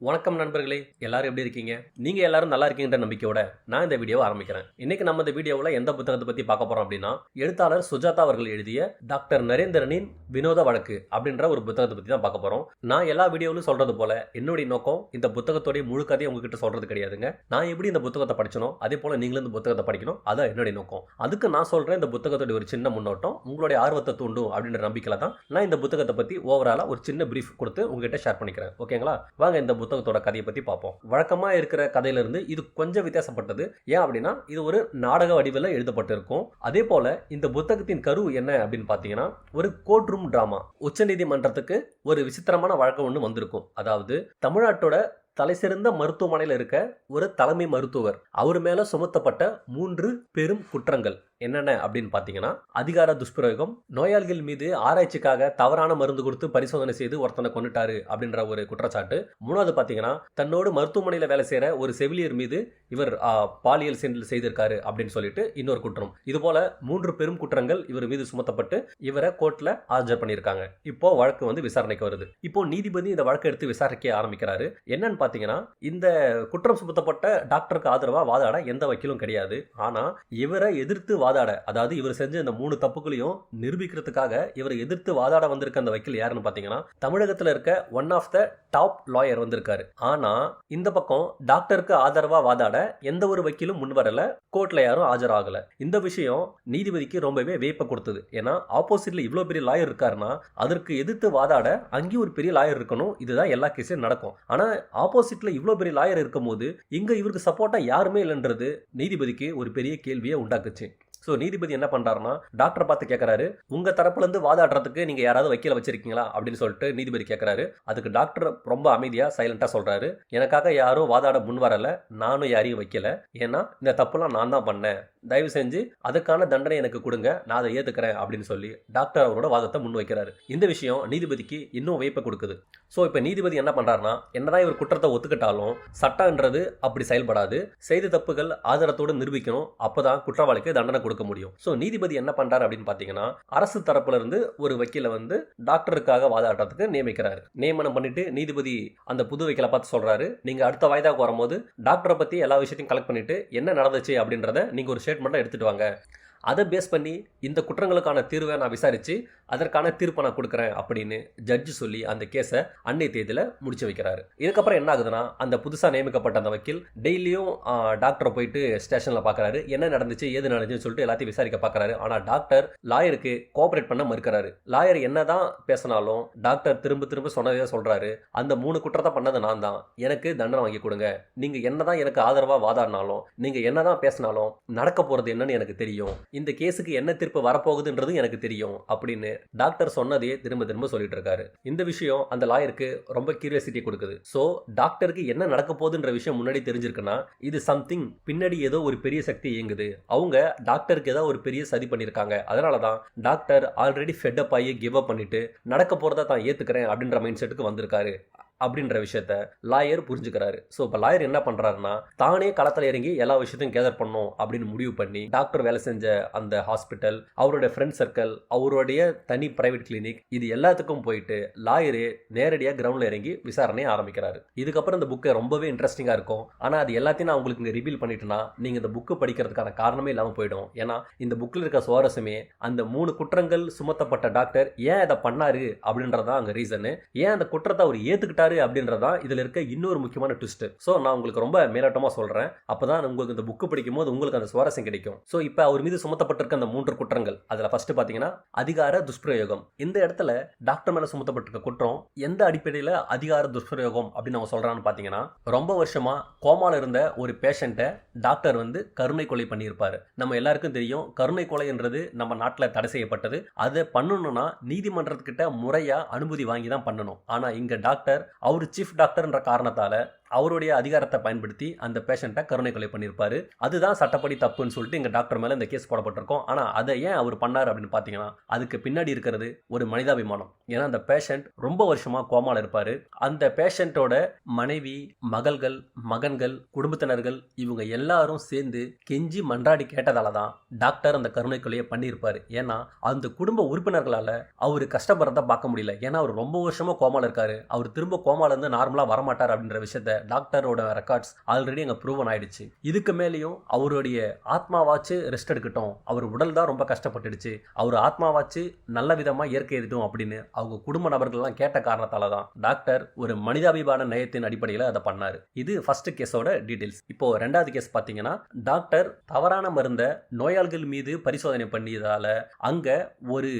வணக்கம் நண்பர்களே, எல்லாரும் எப்படி இருக்கீங்க? நீங்க எல்லாரும் நல்லா இருக்கீங்கன்ற நம்பிக்கையோட நான் இந்த வீடியோவை ஆரம்பிக்கிறேன். இன்னைக்கு நம்ம இந்த வீடியோவில் எந்த புத்தகத்தை பத்தி பார்க்க போறோம் அப்படின்னா, எழுத்தாளர் சுஜாதா அவர்கள் எழுதிய டாக்டர் நரேந்திரனின் வினோத வழக்கு அப்படின்ற ஒரு புத்தகத்தை பத்தி தான் பார்க்க போறோம். நான் எல்லா வீடியோவிலும் சொல்றது போல என்னுடைய நோக்கம் இந்த புத்தகத்தோடைய முழு கதையை உங்ககிட்ட சொல்றது கிடையாதுங்க. நான் எப்படி இந்த புத்தகத்தை படிச்சனோ அதே போல நீங்களும் இந்த புத்தகத்தை படிக்கணும், அதான் என்னுடைய நோக்கம். அதுக்கு நான் சொல்றேன் இந்த புத்தகத்தோட ஒரு சின்ன முன்னோட்டம் உங்களுடைய ஆர்வத்தை தூண்டும் அப்படின்ற நம்பிக்கையில தான் நான் இந்த புத்தகத்தை பத்தி ஓவராலா ஒரு சின்ன பிரீஃப் கொடுத்து உங்ககிட்ட ஷேர் பண்ணிக்கிறேன். ஓகேங்களா? வாங்க இந்த புத்தகத்தோட கதையை பத்தி பார்ப்போம். வழக்கமா இருக்கிற கதையில இருந்து இது கொஞ்சம் வித்தியாசப்பட்டது. ஏன் அப்படின்னா இது ஒரு நாடக வடிவில் எழுதப்பட்டிருக்கும். அதே போல இந்த புத்தகத்தின் கரு என்ன அப்படின்னு பாத்தீங்கன்னா, ஒரு கோர்ட் ரூம் டிராமா. உச்ச நீதிமன்றத்துக்கு ஒரு விசித்திரமான வழக்கம் ஒன்று வந்திருக்கும். அதாவது தமிழ்நாட்டோட தலை சிறந்த மருத்துவமனையில் இருக்க ஒரு தலைமை மருத்துவர், அவர் மேல சுமத்தப்பட்ட 3 பெரும் குற்றங்கள் என்னென்ன அப்படின்னு பாத்தீங்கன்னா, அதிகார துஷ்பிரயோகம், நோயாளிகள் மீது ஆராய்ச்சிக்காக தவறான மருந்து கொடுத்து பரிசோதனை செய்து ஒருத்தனை கொண்டுட்டாரு அப்படின்ற ஒரு குற்றச்சாட்டு. மூணாவது பாத்தீங்கன்னா, தன்னோடு மருத்துவமனையில வேலை செய்யற ஒரு செவிலியர் மீது இவர் பாலியல் சீண்டல் செய்திருக்காரு அப்படின்னு சொல்லிட்டு இன்னொரு குற்றம். இது போல 3 பெரும் குற்றங்கள் இவர் மீது சுமத்தப்பட்டு இவரை கோர்ட்ல ஆஜர் பண்ணியிருக்காங்க. இப்போ வழக்கு வந்து விசாரணைக்கு வருது. இப்போ நீதிபதி இந்த வழக்கை எடுத்து விசாரிக்க ஆரம்பிக்கிறாரு. என்னன்னு பாத்தீங்கன்னா, இந்த குற்றம் சுமத்தப்பட்ட டாக்டருக்கு ஆதரவா வாதாட எந்த வக்கீலும் கிடையாது. ஆனா இவரை எதிர்த்து வாதாட, அதாவது இவர் செஞ்ச இந்த 3 தப்புகளையும் நிரூபிக்கிறதுக்காக இவரை எதிர்த்து வாதாட வந்திருக்க அந்த வக்கீல் யாருன்னு பாத்தீங்கன்னா, தமிழகத்துல இருக்க one of the top lawyer வந்திருக்காரு. ஆனா இந்த பக்கம் டாக்டருக்கு ஆதரவா வாதாட எந்த ஒரு வக்கீலும் முன் வரல, கோர்ட்ல யாரும் ஆஜராகல. இந்த விஷயம் நீதிபதிக்கு ரொம்பவே வியப்பை கொடுத்தது. ஏன்னா ஆப்போசிட்ல இவ்வளவு பெரிய லாயர் இருக்காருன்னா அதற்கு எதிர்த்து வாதாட அங்கேயும் ஒரு பெரிய லாயர் இருக்கணும். இதுதான் எல்லா கேஸும் நடக்கும். ஆனா ஆப்போசிட்ல இவ்வளவு பெரிய லாயர் இருக்கும் போது இங்க இவருக்கு சப்போர்ட்டா யாருமே இல்லைன்றது நீதிபதிக்கு ஒரு பெரிய கேள்வியை உண்டாக்குச்சு. ஸோ நீதிபதி என்ன பண்றாருன்னா, டாக்டரை பார்த்து கேட்கறாரு, உங்க தரப்புல இருந்து வாதாடுறதுக்கு நீங்க யாராவது வக்கீல வச்சிருக்கீங்களா அப்படின்னு சொல்லிட்டு நீதிபதி கேட்கறாரு. அதுக்கு டாக்டர் ரொம்ப அமைதியா சைலண்டா சொல்றாரு, எனக்காக யாரும் வாதாட முன் வரல, நானும் யாரையும் வைக்கல, ஏன்னா இந்த தப்புலாம் நான் தான் பண்ணேன், தயவு செஞ்சு அதுக்கான தண்டனை எனக்கு கொடுங்க, நான் அதை ஏத்துக்கிறேன் அப்படின்னு சொல்லி டாக்டர் அவரோட வாதத்தை முன் வைக்கிறாரு. இந்த விஷயம் நீதிபதிக்கு இன்னும் வியப்பை கொடுக்குது. ஸோ இப்போ நீதிபதி என்ன பண்றாருன்னா, என்னதான் இவர் குற்றத்தை ஒத்துக்கிட்டாலும் சட்டம்ன்றது அப்படி செயல்படாது. செய்த தப்புகள் ஆதாரத்தோடு நிரூபிக்கணும், அப்பதான் குற்றவாளிக்கு தண்டனை கொடுக்க முடியும். ஸோ நீதிபதி என்ன பண்றாரு அப்படின்னு பாத்தீங்கன்னா, அரசு தரப்புல இருந்து ஒரு வக்கீல வந்து டாக்டருக்காக வாதாடுறதுக்கு நியமிக்கிறாரு. நியமனம் பண்ணிட்டு நீதிபதி அந்த புது வக்கீலை பார்த்து சொல்றாரு, நீங்க அடுத்த வாய்தாக்கு வரும்போது டாக்டரை பத்தி எல்லா விஷயத்தையும் கலெக்ட் பண்ணிட்டு என்ன நடந்துச்சு அப்படின்றத நீங்க ஒரு ஸ்டேட்மெண்ட்டை எடுத்துட்டு வாங்க. அதை பேஸ் பண்ணி இந்த குற்றங்களுக்கான தீர்வை நான் விசாரித்து அதற்கான தீர்ப்பை நான் கொடுக்குறேன் அப்படின்னு ஜட்ஜு சொல்லி அந்த கேஸை அன்னைய தேதியில் முடிச்சு வைக்கிறாரு. இதுக்கப்புறம் என்ன ஆகுதுன்னா, அந்த புதுசாக நியமிக்கப்பட்ட அந்த வக்கீல் டெய்லியும் டாக்டரை போயிட்டு ஸ்டேஷனில் பார்க்குறாரு, என்ன நடந்துச்சு ஏது நடந்துச்சுன்னு சொல்லிட்டு எல்லாத்தையும் விசாரிக்க பார்க்குறாரு. ஆனால் டாக்டர் லாயருக்கு கோஆப்ரேட் பண்ண மறுக்கிறாரு. லாயர் என்ன தான் பேசினாலும் டாக்டர் திரும்ப திரும்ப சொன்னதே சொல்கிறாரு, அந்த 3 குற்றத்தை பண்ணது நான் தான், எனக்கு தண்டனை வாங்கி கொடுங்க, நீங்கள் என்ன தான் எனக்கு ஆதரவாக வாதாடினாலும் நீங்கள் என்ன தான் பேசினாலும் நடக்க போகிறது என்னன்னு எனக்கு தெரியும், இந்த கேஸுக்கு என்ன தீர்ப்பு வரப்போகுதுன்றது எனக்கு தெரியும் அப்படின்னு டாக்டர் சொன்னதையே திரும்ப திரும்ப சொல்லிட்டு இருக்காரு. இந்த விஷயம் அந்த லாயருக்கு ரொம்ப கியூரியாசிட்டி கொடுக்குது. சோ டாக்டருக்கு என்ன நடக்க போகுதுன்ற விஷயம் முன்னாடி தெரிஞ்சிருக்குன்னா, இது சம்திங் பின்னாடி ஏதோ ஒரு பெரிய சக்தி இயங்குது, அவங்க டாக்டருக்கு ஏதோ ஒரு பெரிய சதி பண்ணியிருக்காங்க, அதனாலதான் டாக்டர் ஆல்ரெடி ஃபெட் அப் ஆகி கிவ் அப் பண்ணிட்டு நடக்க போறதா தான் ஏத்துக்கிறேன் அப்படின்ற மைண்ட் செட்டுக்கு வந்திருக்காரு அப்படின்ற விஷயத்த லாயர் புரிஞ்சுக்கிறாரு. ஸோ இப்போ லாயர் என்ன பண்றாருன்னா, தானே களத்தில் இறங்கி எல்லா விஷயத்தையும் கேதர் பண்ணும் அப்படின்னு முடிவு பண்ணி டாக்டர் வேலை செஞ்ச அந்த ஹாஸ்பிட்டல், அவருடைய ஃப்ரெண்ட் சர்க்கிள், அவருடைய தனி பிரைவேட் கிளினிக், இது எல்லாத்துக்கும் போயிட்டு லாயரே நேரடியாக கிரவுண்ட்ல இறங்கி விசாரணையை ஆரம்பிக்கிறாரு. இதுக்கப்புறம் இந்த புக்கு ரொம்பவே இன்ட்ரெஸ்டிங்கா இருக்கும். ஆனால் அது எல்லாத்தையும் நான் உங்களுக்கு இங்கே ரிவீல் பண்ணிட்டேன்னா நீங்க இந்த புக்கு படிக்கிறதுக்கான காரணமே இல்லாமல் போயிடும். ஏன்னா இந்த புக்கில் இருக்க சுவாரஸ்யமே அந்த 3 குற்றங்கள் சுமத்தப்பட்ட டாக்டர் ஏன் அதை பண்ணாரு அப்படின்றதான் அங்கே ரீசனு. ஏன் அந்த குற்றத்தை அவர் ஏத்துக்கிட்டாரு அப்படின்றதா இதுல இருக்க இன்னொரு முக்கியமான ட்விஸ்ட். சோ நான் உங்களுக்கு ரொம்ப மேலோட்டமா சொல்றேன், அப்பதான் உங்களுக்கு இந்த புக் படிக்கும் போது உங்களுக்கு அந்த சுவாரஸ்யம் கிடைக்கும். சோ இப்போ அவர் மீது சுமத்தப்பட்டிருக்க அந்த 3 குற்றங்கள், அதுல ஃபர்ஸ்ட் பாத்தீங்கன்னா அதிகார துஷ்பிரயோகம். இந்த இடத்துல டாக்டர் மேல சுமத்தப்பட்டிருக்க குற்றம் எந்த அடிப்படையில அதிகார துஷ்பிரயோகம் அப்படின்னு அவங்க சொல்றான்னு பாத்தீங்கன்னா, ரொம்ப வருஷமா கோமால இருந்த ஒரு பேஷண்ட்டை டாக்டர் வந்து கருணை கொலை பண்ணியிருப்பாரு. நம்ம எல்லாருக்கும் தெரியும், கருணை கொலைன்றது நம்ம நாட்டில் தடை செய்யப்பட்டது. அதை பண்ணணும்னா நீதிமன்றத்துக்கிட்ட முறையா அனுமதி வாங்கி தான் பண்ணணும். ஆனா இங்க டாக்டர் அவர் சீஃப் டாக்டர்ன்ற காரணத்தால அவருடைய அதிகாரத்தை பயன்படுத்தி அந்த பேஷண்ட்டை கருணை கொலை பண்ணியிருப்பாரு. அதுதான் சட்டப்படி தப்புன்னு சொல்லிட்டு எங்க டாக்டர் மேல இந்த கேஸ் போடப்பட்டிருக்கோம். ஆனா அதை ஏன் அவர் பண்ணாரு அப்படின்னு பாத்தீங்கன்னா, அதுக்கு பின்னாடி இருக்கிறது ஒரு மனிதாபிமானம். ஏன்னா அந்த பேஷண்ட் ரொம்ப வருஷமா கோமால இருப்பாரு. அந்த பேஷண்டோட மனைவி, மகள்கள், மகன்கள், குடும்பத்தினர்கள் இவங்க எல்லாரும் சேர்ந்து கெஞ்சி மன்றாடி கேட்டதால தான் டாக்டர் அந்த கருணை கொலையை பண்ணியிருப்பாரு. ஏன்னா அந்த குடும்ப உறுப்பினர்களால அவரு கஷ்டப்படுறத பார்க்க முடியல. ஏன்னா அவர் ரொம்ப வருஷமா கோமால இருக்காரு. அவர் திரும்ப கோமால இருந்து நார்மலா வரமாட்டார் அப்படின்ற விஷயத்த டாக்டரோட ரெக்கார்ட்ஸ் ஆல்ரெடி அங்க ப்ரூவன் ஆயிடுச்சு. இதுக்கு மேலேயும் அவருடைய ஆத்மாவாச்சு ரெஸ்ட் எடுக்கட்டும், அவர் உடல் தான் ரொம்ப கஷ்டப்பட்டுடுச்சு, அவர் ஆத்மாவாச்சு நல்ல விதமா இயற்கை எதிட்டும் அப்படின்னு அவங்க குடும்ப நபர்கள்லாம் கேட்ட காரணத்தால தான் டாக்டர் ஒரு மனிதாபிமான நயத்தின் அடிப்படையில் அதை பண்ணாரு. இது ஃபர்ஸ்ட் கேஸோட டீடைல்ஸ். இப்போ ரெண்டாவது கேஸ் பாத்தீங்கன்னா, டாக்டர் தவறான மருந்த நோயாளிகள் மீது பரிசோதனை பண்ணியதால அங்க ஒரு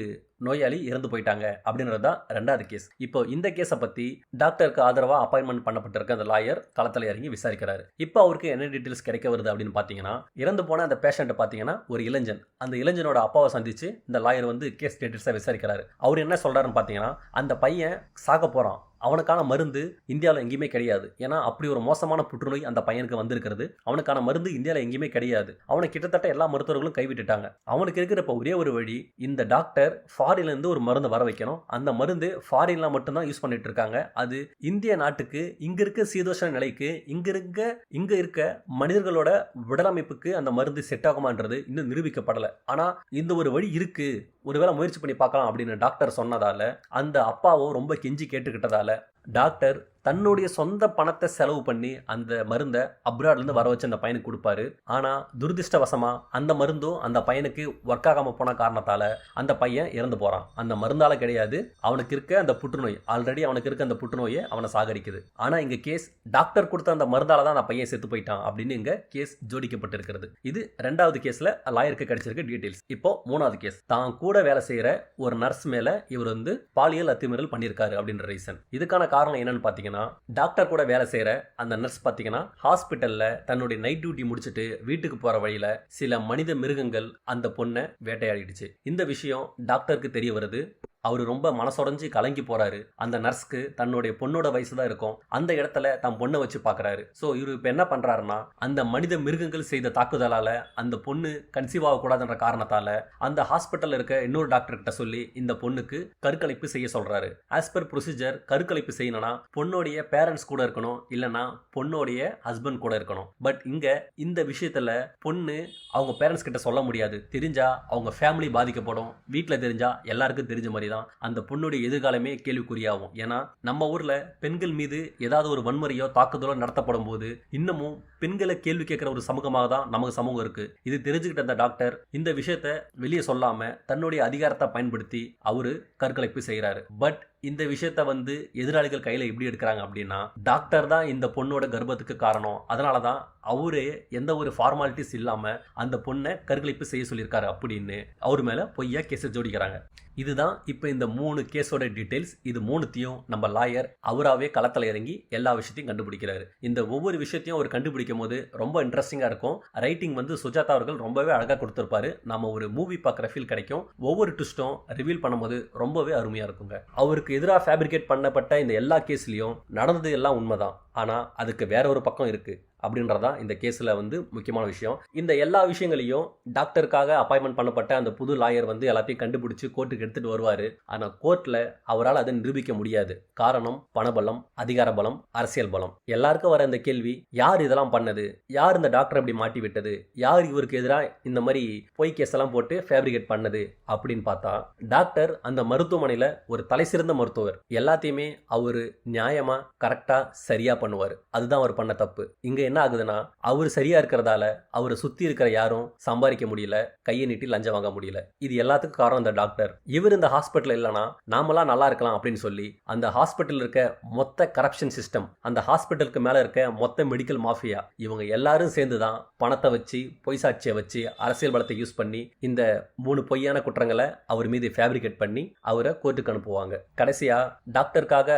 நோயாளி இறந்து போயிட்டாங்க அப்படின்றது தான் ரெண்டாவது கேஸ். இப்போ இந்த கேஸை பத்தி டாக்டருக்கு ஆதரவா அப்பாயின்மெண்ட் பண்ணப்பட்டிருக்க அந்த லாயர் களத்தில் இறங்கி விசாரிக்கிறாரு. இப்போ அவருக்கு என்ன டீடைல்ஸ் கிடைக்க வருது அப்படின்னு பாத்தீங்கன்னா, இறந்து போன அந்த பேஷண்ட் பாத்தீங்கன்னா ஒரு இளைஞன். அந்த இளைஞனோட அப்பாவை சந்திச்சு இந்த லாயர் வந்து கேஸ் டீடைல்ஸை விசாரிக்கிறாரு. அவர் என்ன சொல்றாருன்னு பாத்தீங்கன்னா, அந்த பையன் சாக போறான், அவனுக்கான மருந்து இந்தியாவில் எங்கேயுமே கிடையாது. ஏன்னா அப்படி ஒரு மோசமான புற்றுநோய் அந்த பையனுக்கு வந்திருக்கிறது. அவனுக்கான மருந்து இந்தியாவில் எங்கேயுமே கிடையாது. அவனை கிட்டத்தட்ட எல்லா மருத்துவர்களும் கைவிட்டுட்டாங்க. அவனுக்கு இருக்கிறப்ப ஒரே ஒரு வழி, இந்த டாக்டர் ஃபாரின்ல இருந்து ஒரு மருந்து வர வைக்கணும். அந்த மருந்து ஃபாரின்ல மட்டும்தான் யூஸ் பண்ணிட்டு இருக்காங்க. அது இந்திய நாட்டுக்கு, இங்க இருக்க சீதோஷண நிலைக்கு, இங்க இருக்க மனிதர்களோட உடலமைப்புக்கு அந்த மருந்து செட் ஆகுமான்றது இன்னும் நிரூபிக்கப்படலை. ஆனா இந்த ஒரு வழி இருக்கு, ஒருவேளை முயற்சி பண்ணி பார்க்கலாம் அப்படின்னு டாக்டர் சொன்னதால அந்த அப்பாவும் ரொம்ப கெஞ்சி கேட்டுக்கிட்டதால டாக்டர் தன்னுடைய சொந்த பணத்தை செலவு பண்ணி அந்த மருந்தை அப்ராட்லேருந்து வர வச்சு அந்த பையனுக்கு கொடுப்பாரு. ஆனால் துரதிருஷ்டவசமா அந்த மருந்தும் அந்த பையனுக்கு ஒர்க் ஆகாமல் போன காரணத்தால் அந்த பையன் இறந்து போகிறான். அந்த மருந்தால் கிடையாது, அவனுக்கு இருக்க அந்த புற்றுநோய், ஆல்ரெடி அவனுக்கு இருக்க அந்த புற்றுநோயை அவனை சாகடிக்குது. ஆனால் இங்கே கேஸ் டாக்டர் கொடுத்த அந்த மருந்தால் தான் அந்த பையன் செத்து போயிட்டான் அப்படின்னு இங்கே கேஸ் ஜோடிக்கப்பட்டிருக்கிறது. இது ரெண்டாவது கேஸில் லாயருக்கு கிடைச்சிருக்க டீட்டெயில்ஸ். இப்போ மூணாவது கேஸ், தான் கூட வேலை செய்கிற ஒரு நர்ஸ் மேலே இவர் வந்து பாலியல் அத்துமீறல் பண்ணியிருக்காரு அப்படின்ற ரீசன். இதுக்கான காரணம் என்னன்னு பார்த்தீங்கன்னா, டாக்டர் கூட வேலை செய்யற அந்த நர்ஸ் பாத்தீங்கன்னா ஹாஸ்பிட்டல்ல தன்னுடைய நைட் டியூட்டி முடிச்சுட்டு வீட்டுக்கு போற வழியில சில மனித மிருகங்கள் அந்த பொண்ணை வேட்டையாடிடுச்சு. இந்த விஷயம் டாக்டருக்கு தெரிய வருது. அவர் ரொம்ப மனசுடைஞ்சு கலங்கி போறாரு. அந்த நர்ஸ்க்கு தன்னுடைய பொண்ணோட வயசு தான் இருக்கும். அந்த இடத்துல தன் பொண்ணை வச்சு பாக்குறாரு. ஸோ இவர் இப்போ என்ன பண்றாருன்னா, அந்த மனித மிருகங்கள் செய்த தாக்குதலால அந்த பொண்ணு கன்சீவ் ஆகக்கூடாதுன்ற காரணத்தால அந்த ஹாஸ்பிட்டல் இருக்க இன்னொரு டாக்டர் கிட்ட சொல்லி இந்த பொண்ணுக்கு கருக்கலைப்பு செய்ய சொல்றாரு. ஆஸ் பர் ப்ரொசீஜர் கருக்கலைப்பு செய்யணும்னா பொண்ணோடைய பேரண்ட்ஸ் கூட இருக்கணும், இல்லைன்னா பொண்ணோடைய ஹஸ்பண்ட் கூட இருக்கணும். பட் இங்க இந்த விஷயத்துல பொண்ணு அவங்க பேரண்ட்ஸ் கிட்ட சொல்ல முடியாது. தெரிஞ்சா அவங்க ஃபேமிலி பாதிக்கப்படும். வீட்டில் தெரிஞ்சா எல்லாருக்கும் தெரிஞ்ச மாதிரி அந்த பொண்ணுடைய எதிர்காலமே கேள்விக்குறியாகும். ஏன்னா நம்ம ஊர்ல பெண்கள் மீது ஏதாவது ஒரு வன்முறையோ தாக்குதலோ நடத்தப்படும் போது இன்னமும் பெண்களை கேள்வி கேட்கிற ஒரு சமூகமாக தான் நமக்கு சமூகம் இருக்கு. இது தெரிஞ்சுக்கிட்ட அந்த டாக்டர் இந்த விஷயத்த வெளியே சொல்லாம தன்னுடைய அதிகாரத்தை பயன்படுத்தி அவரு கருக்கலைப்பு செய்யறாரு. பட் இந்த விஷயத்த வந்து எதிராளிகள் கையில எப்படி எடுக்கிறாங்க அப்படின்னா, டாக்டர் தான் இந்த பொண்ணோட கர்ப்பத்துக்கு காரணம், அதனாலதான் அவரே எந்த ஒரு ஃபார்மாலிட்டிஸ் இல்லாம அந்த பொண்ணை கருக்கலைப்பு செய்ய சொல்லியிருக்காரு அப்படின்னு அவர் மேல பொய்யா கேஸை ஜோடிக்கிறாங்க. இதுதான் இப்போ இந்த 3 கேஸோட டீடைல்ஸ். இது மூணுத்தையும் நம்ம லாயர் அவராகவே களத்தில் இறங்கி எல்லா விஷயத்தையும் கண்டுபிடிக்கிறாரு. இந்த ஒவ்வொரு விஷயத்தையும் அவர் கண்டுபிடிக்கும் போது ரொம்ப இன்ட்ரெஸ்டிங்காக இருக்கும். ரைட்டிங் வந்து சுஜாதா அவர்கள் ரொம்பவே அழகாக கொடுத்துருப்பாரு. நம்ம ஒரு மூவி பார்க்குற ஃபீல் கிடைக்கும். ஒவ்வொரு ட்விஸ்ட்டும் ரிவீல் பண்ணும்போது ரொம்பவே அருமையாக இருக்குங்க. அவருக்கு எதிராக ஃபேப்ரிகேட் பண்ணப்பட்ட இந்த எல்லா கேஸ்லையும் நடந்தது எல்லாம் உண்மைதான், ஆனால் அதுக்கு வேற ஒரு பக்கம் இருக்குது அப்படின்றதான் இந்த கேஸில் வந்து முக்கியமான விஷயம். இந்த எல்லா விஷயங்களையும் டாக்டருக்காக அப்பாயின்மெண்ட் பண்ணப்பட்ட அந்த புது லாயர் வந்து எல்லாத்தையும் கண்டுபிடிச்சு கோர்ட்டுக்கு எடுத்துட்டு வருவார். ஆனால் கோர்ட்டில் அவரால் அதை நிரூபிக்க முடியாது. காரணம் பணபலம், அதிகார பலம், அரசியல் பலம். எல்லாருக்கும் வர இந்த கேள்வி, யார் இதெல்லாம் பண்ணது, யார் இந்த டாக்டர் இப்படி மாட்டி விட்டது, யார் இவருக்கு எதிராக இந்த மாதிரி பொய் கேஸ் எல்லாம் போட்டு ஃபேப்ரிகேட் பண்ணது அப்படின்னு பார்த்தா, டாக்டர் அந்த மருத்துவமனையில் ஒரு தலை சிறந்த மருத்துவர். எல்லாத்தையுமே அவர் நியாயமா கரெக்டா சரியா பண்ணுவார். அதுதான் அவர் பண்ண தப்பு. இங்க என்ன ஆகுதுன்னா, அவர் சரியா இருக்கிறதால அவரை சுத்தி இருக்கிற யாரும் சம்பாதிக்க முடியல, கையை நீட்டி லஞ்சம் வாங்க முடியல. இது எல்லாத்துக்கும் காரணம் இந்த டாக்டர். இவர் இந்த ஹாஸ்பிட்டல் இல்லைனா நாமெல்லாம் நல்லா இருக்கலாம் அப்படின்னு சொல்லி அந்த ஹாஸ்பிட்டல் இருக்க மொத்த கரப்ஷன் சிஸ்டம், அந்த ஹாஸ்பிட்டலுக்கு மேல இருக்க மொத்த மெடிக்கல் மாஃபியா, இவங்க எல்லாரும் சேர்ந்து தான் பணத்தை வச்சு, பொய் சாட்சியை வச்சு, அரசியல் பலத்தை யூஸ் பண்ணி இந்த 3 பொய்யான குற்றங்களை அவர் மீது ஃபேப்ரிகேட் பண்ணி அவரை கோர்ட்டுக்கு அனுப்புவாங்க. கடைசியா டாக்டருக்காக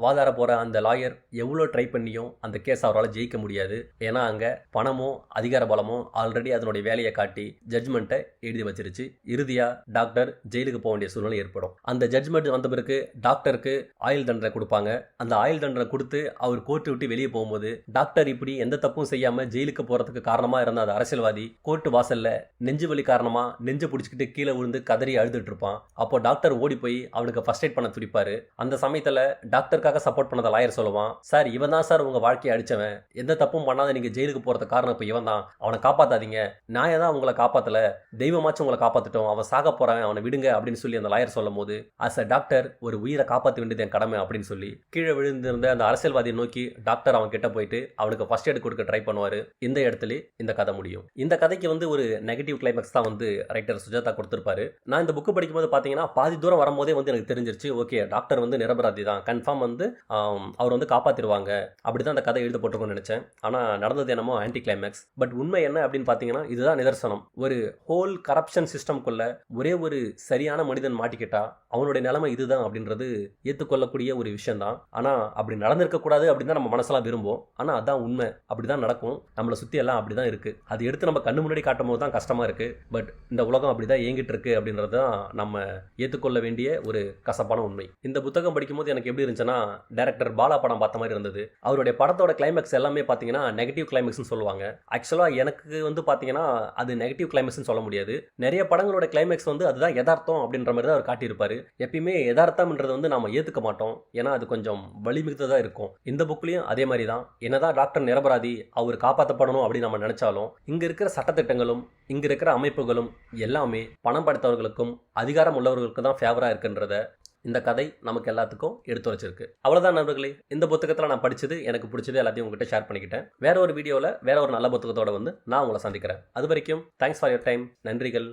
வாதாட போற அந்த லாயர் எவ்வளோ ட்ரை பண்ணியும் அந்த கேஸ் அவரால் ஜெயிக்க முடியாது. ஏன்னா அங்கே பணமோ அதிகார பலமோ ஆல்ரெடி அதனுடைய வேலையை காட்டி ஜட்ஜ்மெண்ட்டை எழுதி வச்சிருச்சு. இறுதியாக டாக்டர் ஜெயிலுக்கு போக வேண்டிய சூழ்நிலை ஏற்படும். அந்த ஜட்ஜ்மெண்ட் வந்த பிறகு டாக்டருக்கு ஆயுள் தண்டனை கொடுப்பாங்க. அந்த ஆயுள் தண்டனை கொடுத்து அவர் கோர்ட்டு விட்டு வெளியே போகும்போது டாக்டர் இப்படி எந்த தப்பும் செய்யாம ஜெயிலுக்கு போறதுக்கு காரணமா இருந்த அந்த அரசியல்வாதி கோர்ட்டு வாசல்ல நெஞ்சு வலி காரணமா நெஞ்சு பிடிச்சிக்கிட்டு கீழே விழுந்து கதறி அழுதுட்டு இருப்பான். அப்போ டாக்டர் ஓடி போய் அவனுக்கு ஃபர்ஸ்ட் எய்ட் பண்ண துடிப்பாரு. அந்த சமயத்துல டாக்டருக்காக சப்போர்ட் பண்ணத லாயர் சொல்லுவான், சார் இவன் தான் சார் உங்க வாழ்க்கையை அடிச்சவன், எந்த தப்பும் பண்ணாத நீங்க ஜெயிலுக்கு போறதுக்கு காரணம் இப்போ இவன் தான், அவனை காப்பாத்தாதீங்க, நான் தான் உங்களை காப்பாத்தல, தெய்வமாச்சும் உங்களை காப்பாத்திட்டோம், அவன் சாக போறான், அவனை விடுங்க அப்படின்னு சொல்லி அந்த லாயர் சொல்லும் போது அஸ் அ டாக்டர் ஒரு உயிரை காப்பாற்ற வேண்டியது என் கடமை அப்படின்னு சொல்லி கீழே விழுந்திருந்த அந்த அரசியல்வாதியை நோக்கி டாக்டர் அவன் கிட்ட போயிட்டு அவனுக்கு ஃபர்ஸ்ட் எய்ட் கொடுக்க ட்ரை பண்ணுவாரு. இந்த இடத்துல இந்த கதை முடியும். இந்த கதைக்கு ஒரு நெகட்டிவ் கிளைமேக்ஸ் தான் ரைட்டர் சுஜாதா கொடுத்திருப்பாரு. நான் இந்த புக்கு படிக்கும்போது பாத்தீங்கன்னா பாதி தூரம் வரும்போதே எனக்கு தெரிஞ்சிருச்சு, ஓகே டாக்டர் நிரபராதி தான், கன்ஃபார்ம் அவர் காப்பாத்திடுவாங்க, அப்படிதான் அந்த கதை எழுதப்பட்டிருக்கும்னு நினைச்சேன். ஆனா நடந்தது என்னமோ ஆன்டி கிளைமேக்ஸ். பட் உண்மை என்ன அப்படின்னு பாத்தீங்கன்னா இதுதான் நிதர்சனம். ஒரு ஹோல் கரப்ஷன் சிஸ்டம்குள்ள ஒரே ஒரு சரியான மனிதன் மாட்டிக்கிட்டா அவனுடைய நிலைமை இதுதான் அப்படின்றது ஏற்றுக்கொள்ளக்கூடிய ஒரு விஷயம் தான். ஆனா அப்படி நடந்திருக்க கூடாது அப்படின்னு தான் நம்ம மனசெல்லாம் விரும்பும். ஆனா அதான் உண்மை, அப்படிதான் நடக்கும். நம்மளை சுத்தி எல்லாம் அப்படிதான் இருக்கு. அது எடுத்து நம்ம கண்ணு முன்னாடி காட்டும் போது தான் கஷ்டமா இருக்கு. பட் இந்த உலகம் அப்படிதான் இயங்கிட்டு இருக்கு அப்படின்றது தான் நம்ம ஏற்றுக்கொள்ள வேண்டிய ஒரு கசப்பான உண்மை. இந்த புத்தகம் படிக்கும்போது எனக்கு எப்படி இருந்துச்சுன்னா டைரக்டர் பாலா படம் பார்த்த மாதிரி இருந்தது. அவருடைய படத்தோட கிளைமேக்ஸ் எல்லாமே பார்த்தீங்கன்னா நெகட்டிவ் கிளைமேக்ஸ்னு சொல்லுவாங்க. ஆக்சுவலாக எனக்கு பார்த்தீங்கன்னா அது நெகட்டிவ் கிளைமேக்ஸ்னு சொல்ல முடியாது. நிறைய படங்களோட கிளைமேக்ஸ் அதுதான் யதார்த்தம் அப்படின்ற மாதிரி தான் அவர் காட்டியிருப்பாரு. எப்பயுமே யதார்த்தம்ன்றது நாம ஏற்றுக்க மாட்டோம், ஏன்னா அது கொஞ்சம் வலிமிகுத்ததாக இருக்கும். இந்த புக்லையும் அதே மாதிரி தான். என்னதான் டாக்டர் நிரபராதி, அவர் காப்பாற்றப்படணும் அப்படின்னு நம்ம நினைச்சாலும் இங்க இருக்கிற சட்டத்திட்டங்களும் இங்க இருக்கிற அமைப்புகளும் எல்லாமே பணம் படைத்தவர்களுக்கும் அதிகாரம் உள்ளவர்களுக்கு தான் ஃபேவரா இருக்குன்றத இந்த கதை நமக்கு எல்லாத்துக்கும் எடுத்து வச்சிருக்கு. அவ்வளவுதான் நண்பர்களே, இந்த புத்தகத்தில் நான் படிச்சது எனக்கு பிடிச்சது எல்லாத்தையும் உங்ககிட்ட ஷேர் பண்ணிக்கிட்டேன். வேற ஒரு வீடியோவில் வேற ஒரு நல்ல புத்தகத்தோட நான் உங்களை சந்திக்கிறேன். அது வரைக்கும் தேங்க்ஸ் ஃபார் யுவர் டைம். நன்றிகள்.